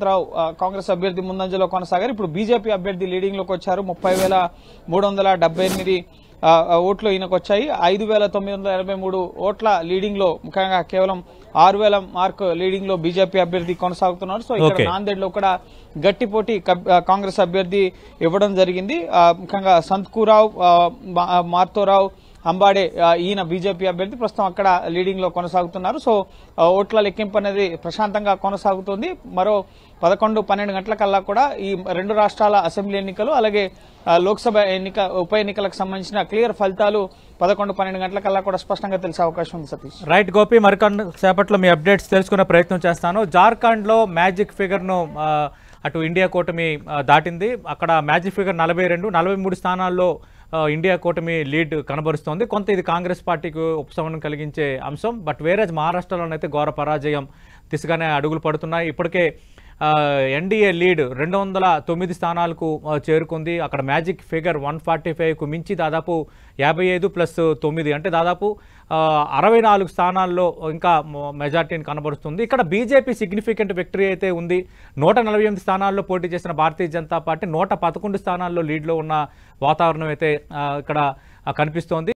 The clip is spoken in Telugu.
రావు కాంగ్రెస్ అభ్యర్థి ముందంజలో కొనసాగారు. ఇప్పుడు బీజేపీ అభ్యర్థి లీడింగ్ లోకి వచ్చారు. 30,378 ఓట్లు ఈయనకు వచ్చాయి. 5,983 ఓట్ల లీడింగ్ లో ముఖ్యంగా కేవలం 6,000 మార్క్ లీడింగ్ లో బీజేపీ అభ్యర్థి కొనసాగుతున్నారు. సో ఇక్కడ నాందేడ్ లో కూడా గట్టి పోటీ కాంగ్రెస్ అభ్యర్థి ఇవ్వడం జరిగింది. ముఖ్యంగా సంత్కూరావు, మార్తోరావు, అంబాడే ఈయన బీజేపీ అభ్యర్థి ప్రస్తుతం అక్కడ లీడింగ్ లో కొనసాగుతున్నారు. సో ఓట్ల లెక్కింపు అనేది ప్రశాంతంగా కొనసాగుతుంది. మరో 11-12 గంటలకల్లా కూడా ఈ రెండు రాష్ట్రాల అసెంబ్లీ ఎన్నికలు అలాగే లోక్సభ ఉప ఎన్నికలకు సంబంధించిన క్లియర్ ఫలితాలు 11-12 గంటలకల్లా కూడా స్పష్టంగా తెలిసే అవకాశం ఉంది. సతీష్. రైట్ గోపి, మరికొన్ని సేపట్లో మీ అప్డేట్స్ తెలుసుకునే ప్రయత్నం చేస్తాను. జార్ఖండ్ లో మ్యాజిక్ ఫిగర్ ను అటు ఇండియా కూటమి దాటింది. అక్కడ మ్యాజిక్ ఫిగర్ 42-43 స్థానాల్లో ఇండియా కూటమి లీడ్ కనబరుస్తోంది. కొంత ఇది కాంగ్రెస్ పార్టీకి ఉపశమనం కలిగించే అంశం. బట్ వేరే మహారాష్ట్రలోనైతే ఘోర పరాజయం దిశగానే అడుగులు పడుతున్నాయి. ఇప్పటికే ఎన్డీఏ లీడ్ 209 స్థానాలకు చేరుకుంది. అక్కడ మ్యాజిక్ ఫిగర్ 145కు మించి దాదాపు 55+9 అంటే దాదాపు 64 స్థానాల్లో ఇంకా మెజార్టీని కనబరుస్తుంది. ఇక్కడ బీజేపీ సిగ్నిఫికెంట్ విక్టరీ అయితే ఉంది. 148 స్థానాల్లో పోటీ చేసిన భారతీయ జనతా పార్టీ 111 స్థానాల్లో లీడ్లో ఉన్న వాతావరణం అయితే ఇక్కడ కనిపిస్తోంది.